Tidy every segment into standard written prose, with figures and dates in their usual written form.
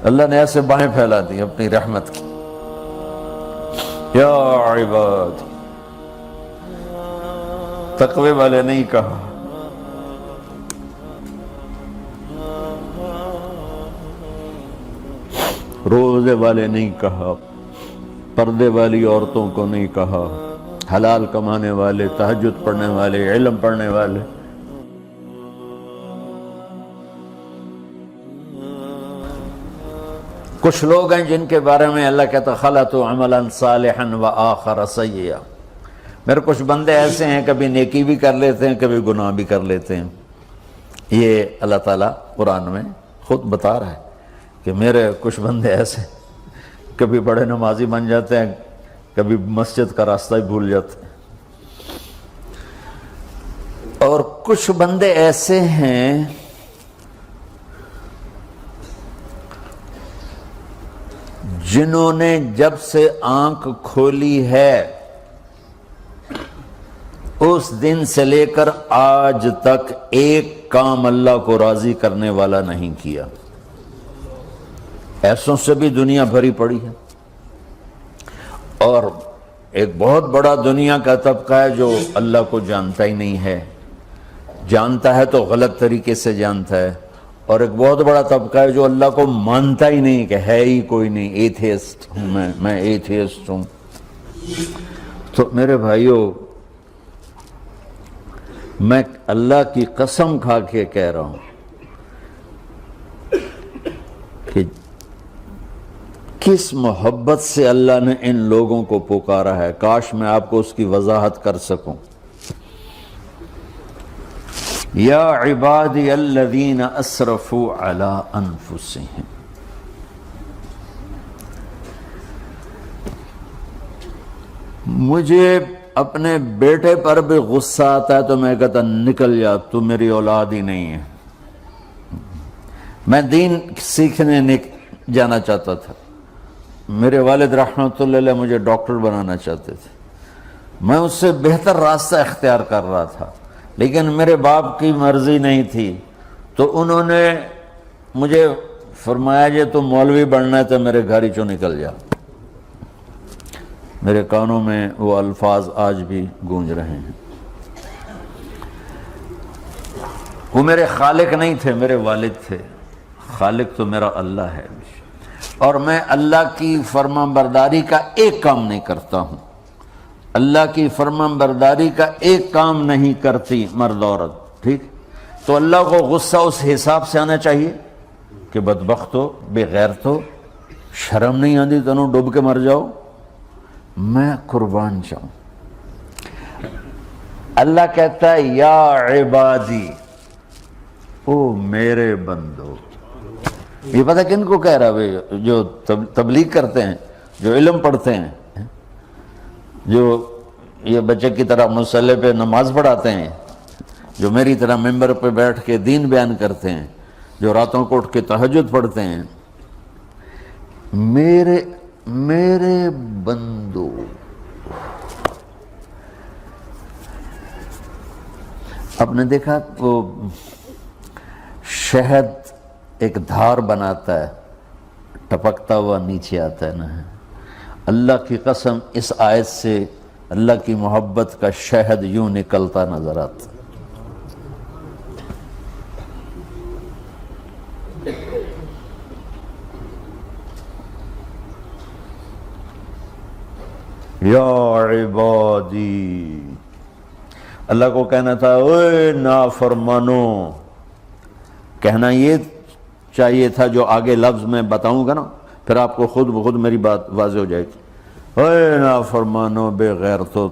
اللہ نے ایسے باہیں پھیلا دی اپنی رحمت کی. یا عباد، تقوی والے نہیں کہا، روزے والے نہیں کہا، پردے والی عورتوں کو نہیں کہا، حلال کمانے والے، تہجد پڑھنے والے، علم پڑھنے والے. کچھ لوگ ہیں جن کے بارے میں اللہ کہتا خلطوا عملا صالحا وآخر سیئا. میرے کچھ بندے ایسے ہیں کبھی نیکی بھی کر لیتے ہیں، کبھی گناہ بھی کر لیتے ہیں. یہ اللہ تعالیٰ قرآن میں خود بتا رہا ہے کہ میرے کچھ بندے ایسے کبھی بڑے نمازی بن جاتے ہیں، کبھی مسجد کا راستہ ہی بھول جاتے ہیں. اور کچھ بندے ایسے ہیں جنہوں نے جب سے آنکھ کھولی ہے اس دن سے لے کر آج تک ایک کام اللہ کو راضی کرنے والا نہیں کیا. ایسوں سے بھی دنیا بھری پڑی ہے. اور ایک بہت بڑا دنیا کا طبقہ ہے جو اللہ کو جانتا ہی نہیں ہے، جانتا ہے تو غلط طریقے سے جانتا ہے. اور ایک بہت بڑا طبقہ ہے جو اللہ کو مانتا ہی نہیں کہ ہے ہی کوئی نہیں، ایتھیسٹ ہوں میں ایتھیسٹ ہوں. تو میرے بھائیوں، میں اللہ کی قسم کھا کے کہہ رہا ہوں کہ کس محبت سے اللہ نے ان لوگوں کو پکارا ہے، کاش میں آپ کو اس کی وضاحت کر سکوں. یا عبادی الذین اسرفوا علی انفسہم. مجھے اپنے بیٹے پر بھی غصہ آتا ہے تو میں کہتا نکل جا، تو میری اولاد ہی نہیں ہے. میں دین سیکھنے جانا چاہتا تھا. میرے والد رحمۃ اللہ علیہ مجھے ڈاکٹر بنانا چاہتے تھے. میں اس سے بہتر راستہ اختیار کر رہا تھا، لیکن میرے باپ کی مرضی نہیں تھی. تو انہوں نے مجھے فرمایا جی تو مولوی بننا ہے تو میرے گھر ہی چوں نکل جا. میرے کانوں میں وہ الفاظ آج بھی گونج رہے ہیں. وہ میرے خالق نہیں تھے، میرے والد تھے. خالق تو میرا اللہ ہے، اور میں اللہ کی فرمان برداری کا ایک کام نہیں کرتا ہوں. اللہ کی فرمان برداری کا ایک کام نہیں کرتی مرد عورت، ٹھیک؟ تو اللہ کو غصہ اس حساب سے آنا چاہیے کہ بدبخت ہو، بے غیرت ہو، شرم نہیں آتی تنوں ڈوب کے مر جاؤ. میں قربان جاؤں. اللہ کہتا ہے یا عبادی، او میرے بندو. یہ پتہ کن کو کہہ رہا ہے؟ جو تبلیغ کرتے ہیں، جو علم پڑھتے ہیں، جو یہ بچے کی طرح مصلی پہ نماز پڑھاتے ہیں، جو میری طرح ممبر پہ بیٹھ کے دین بیان کرتے ہیں، جو راتوں کو اٹھ کے تہجد پڑھتے ہیں. میرے بندو، آپ نے دیکھا وہ شہد ایک دھار بناتا ہے، ٹپکتا ہوا نیچے آتا ہے نا. اللہ کی قسم اس آیت سے اللہ کی محبت کا شہد یوں نکلتا نظر آتا. یا عبادی، اللہ کو کہنا تھا اوے نافرمانو. کہنا یہ چاہیے تھا جو آگے لفظ میں بتاؤں گا نا، پھر آپ کو خود بخود میری بات واضح ہو جائے گی. اوے نافرمانو، بے غیرتو.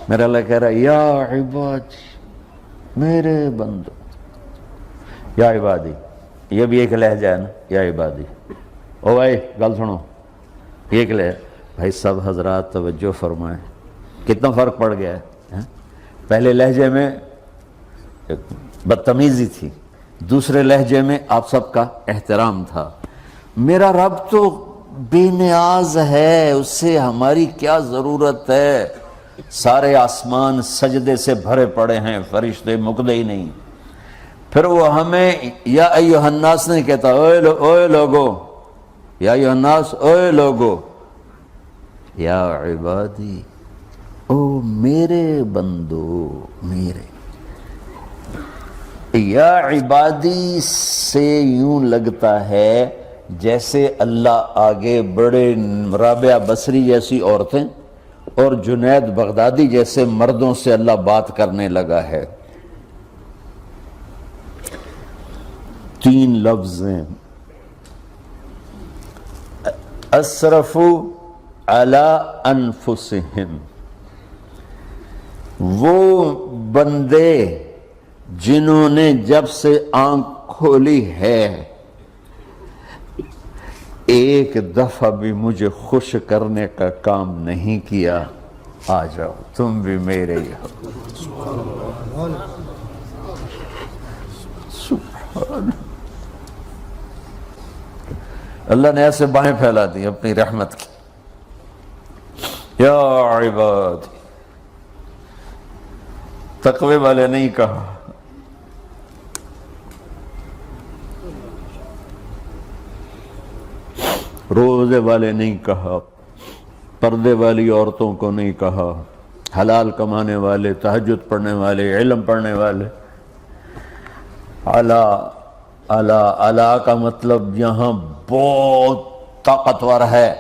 میرا اللہ کہہ رہا ہے یا عبادی، میرے بندو. یا عبادی یہ بھی ایک لہجہ ہے نا، یا عبادی. او بھائی گل سنو، یہ ایک لہجہ. بھائی سب حضرات توجہ فرمائیں، کتنا فرق پڑ گیا ہے. پہلے لہجے میں بدتمیزی تھی، دوسرے لہجے میں آپ سب کا احترام تھا. میرا رب تو بے نیاز ہے، اس سے ہماری کیا ضرورت ہے. سارے آسمان سجدے سے بھرے پڑے ہیں، فرشتے مکدے ہی نہیں. پھر وہ ہمیں یا ایھا الناس نہیں کہتا، اوے لوگو، یا ایھا الناس، اوے لوگو، یا عبادی، او میرے بندو، میرے یا عبادی سے یوں لگتا ہے جیسے اللہ آگے بڑے رابعہ بصری جیسی عورتیں اور جنید بغدادی جیسے مردوں سے اللہ بات کرنے لگا ہے۔ 3 لفظ ہیں، اسرفوا علی انفسہم، وہ بندے جنہوں نے جب سے آنکھ کھولی ہے ایک دفعہ بھی مجھے خوش کرنے کا کام نہیں کیا، آ جاؤ تم بھی میرے ہی ہو۔ سبحان اللہ نے ایسے باہیں پھیلا دی اپنی رحمت کی، یا عباد، تقوی والے نہیں کہا، روزے والے نہیں کہا، پردے والی عورتوں کو نہیں کہا، حلال کمانے والے، تہجد پڑھنے والے، علم پڑھنے والے۔ اعلیٰ کا مطلب یہاں بہت طاقتور ہے،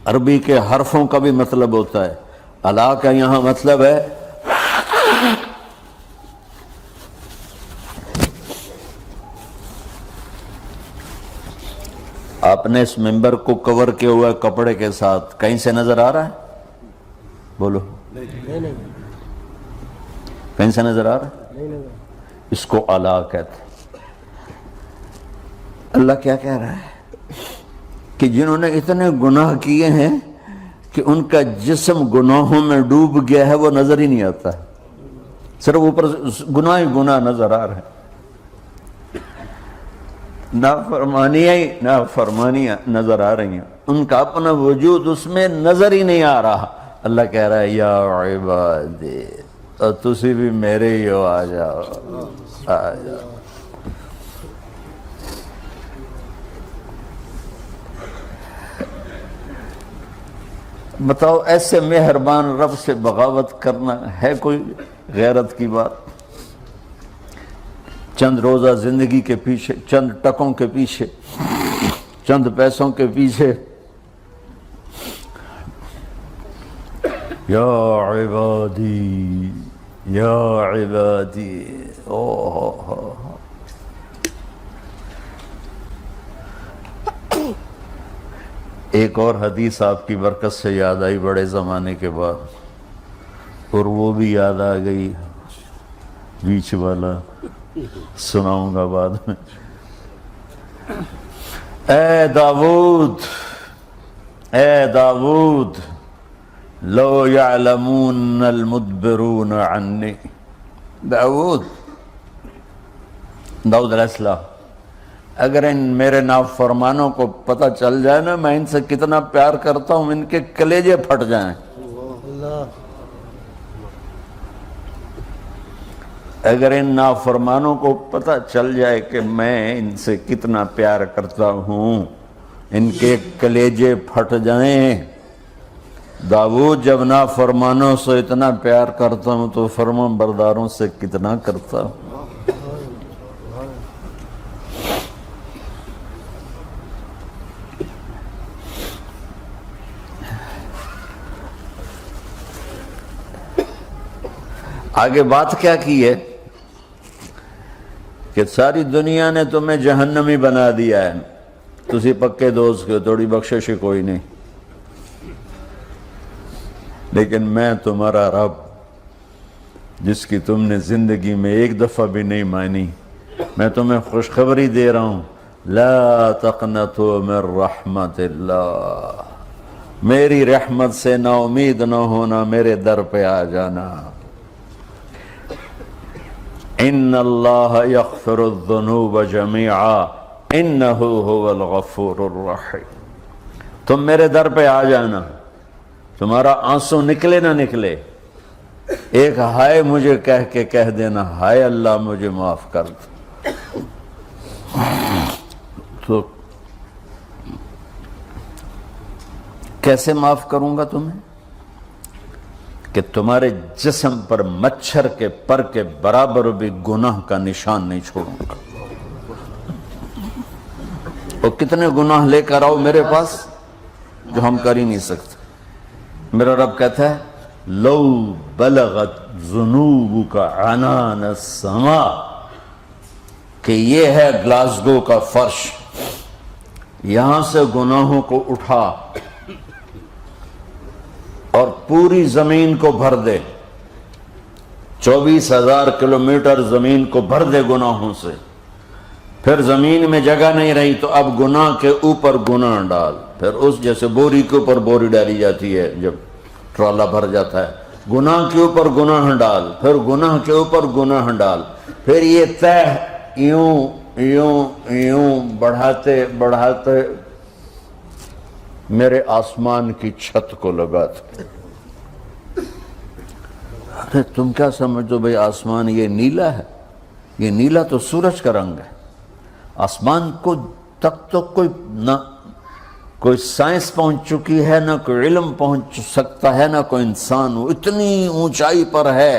عربی کے حرفوں کا بھی مطلب ہوتا ہے، اعلیٰ کا یہاں مطلب ہے آپ نے اس ممبر کو کور کیا ہوا ہے کپڑے کے ساتھ، کہیں سے نظر آ رہا ہے؟ بولو، کہیں سے نظر آ رہا ہے؟ اس کو اعلیٰ کہتے ہیں۔ اللہ کیا کہہ رہا ہے کہ جنہوں نے اتنے گناہ کیے ہیں کہ ان کا جسم گناہوں میں ڈوب گیا ہے، وہ نظر ہی نہیں آتا ہے، صرف اوپر گناہ ہی گناہ نظر آ رہے ہیں، نافرمانیاں نظر آ رہی ہیں، ان کا اپنا وجود اس میں نظر ہی نہیں آ رہا۔ اللہ کہہ رہا ہے یا عبادی، اور تسی بھی میرے ہی ہو، آ جاؤ آ جاؤ۔ بتاؤ ایسے مہربان رب سے بغاوت کرنا ہے کوئی غیرت کی بات؟ چند روزہ زندگی کے پیچھے، چند ٹکوں کے پیچھے، چند پیسوں کے پیچھے، یا عبادی یا عبادی، ایک اور حدیث آپ کی برکت سے یاد آئی بڑے زمانے کے بعد، اور وہ بھی یاد آ گئی، بیچ والا سناؤں گا بعد میں۔ اے داؤد، اے داؤد، لو یعلمون المدبرون عنی، داؤد علیہ السلام، اگر ان میرے نافرمانوں کو پتہ چل جائے نا میں ان سے کتنا پیار کرتا ہوں، ان کے کلیجے پھٹ جائیں۔ اگر ان نافرمانوں کو پتہ چل جائے کہ میں ان سے کتنا پیار کرتا ہوں، ان کے کلیجے پھٹ جائیں۔ داؤد جب نافرمانوں سے اتنا پیار کرتا ہوں تو فرما برداروں سے کتنا کرتا ہوں۔ آگے بات کیا کی ہے کہ ساری دنیا نے تمہیں جہنمی بنا دیا ہے، تسی پکے دوست کے تھوڑی بخشش کوئی نہیں، لیکن میں تمہارا رب جس کی تم نے زندگی میں ایک دفعہ بھی نہیں مانی، میں تمہیں خوشخبری دے رہا ہوں، لا تقنطوا من رحمت اللہ، میری رحمت سے نا امید نہ ہونا، میرے در پہ آ جانا۔ ان اللہ یغفر الذنوب جميعا انہ هو الغفور الرحیم، تم میرے در پہ آ جانا، تمہارا آنسو نکلے نہ نکلے، ایک ہائے مجھے کہہ کے کہہ دینا، ہائے اللہ مجھے معاف کر دو. تو کیسے معاف کروں گا تمہیں؟ کہ تمہارے جسم پر مچھر کے پر کے برابر بھی گناہ کا نشان نہیں چھوڑوں گا. اور کتنے گناہ لے کر آؤ میرے پاس جو ہم کر ہی نہیں سکتے. میرا رب کہتا ہے لو بلغت ذنوبک عنان السماء، کہ یہ ہے گلاسگو کا فرش، یہاں سے گناہوں کو اٹھا اور پوری زمین کو بھر دے، 24,000 کلومیٹر زمین کو بھر دے گناہوں سے. پھر زمین میں جگہ نہیں رہی تو اب گناہ کے اوپر گناہ ڈال. پھر اس جیسے بوری کے اوپر بوری ڈالی جاتی ہے جب ٹرالا بھر جاتا ہے، گناہ کے اوپر گناہ ڈال، پھر گناہ کے اوپر گناہ ڈال. پھر یہ تہ یوں یوں یوں بڑھاتے بڑھاتے میرے آسمان کی چھت کو لگاتے. ارے تم کیا سمجھو بھئی آسمان یہ نیلا ہے؟ یہ نیلا تو سورج کا رنگ ہے. آسمان کو تک تو کوئی سائنس پہنچ چکی ہے، نہ کوئی علم پہنچ سکتا ہے، نہ کوئی انسان. وہ اتنی اونچائی پر ہے.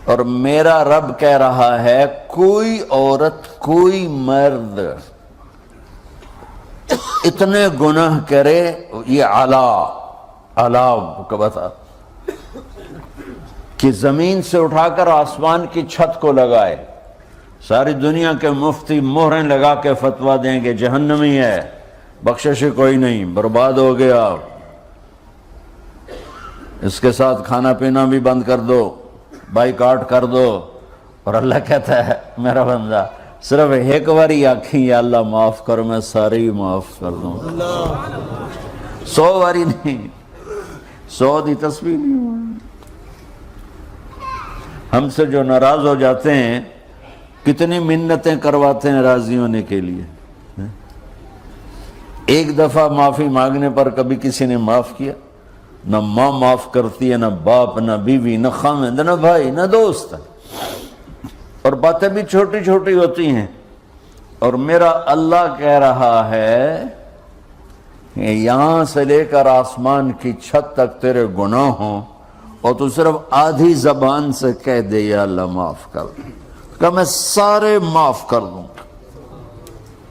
اور میرا رب کہہ رہا ہے کوئی عورت کوئی مرد اتنے گناہ کرے، یہ اعلیٰ کو بتا، کہ زمین سے اٹھا کر آسمان کی چھت کو لگائے. ساری دنیا کے مفتی مہریں لگا کے فتویٰ دیں گے جہنمی ہے، بخشش کوئی نہیں، برباد ہو گیا، اس کے ساتھ کھانا پینا بھی بند کر دو، بائیکاٹ کر دو. اور اللہ کہتا ہے میرا بندہ صرف ایک باری آکھیں یا اللہ معاف کر، میں سارے ہی معاف کر دوں. 100 باری نہیں، 100 دی تسبیح نہیں. ہم سے جو ناراض ہو جاتے ہیں کتنی منتیں کرواتے ہیں راضی ہونے کے لیے. ایک دفعہ معافی مانگنے پر کبھی کسی نے معاف کیا؟ نہ ماں معاف کرتی ہے، نہ باپ، نہ بیوی، نہ خاوند، نہ بھائی، نہ دوست. اور باتیں بھی چھوٹی چھوٹی ہوتی ہیں. اور میرا اللہ کہہ رہا ہے کہ یہاں سے لے کر آسمان کی چھت تک تیرے گناہ ہوں اور تو صرف آدھی زبان سے کہہ دے یا اللہ معاف کر دوں، کہ میں سارے معاف کر دوں.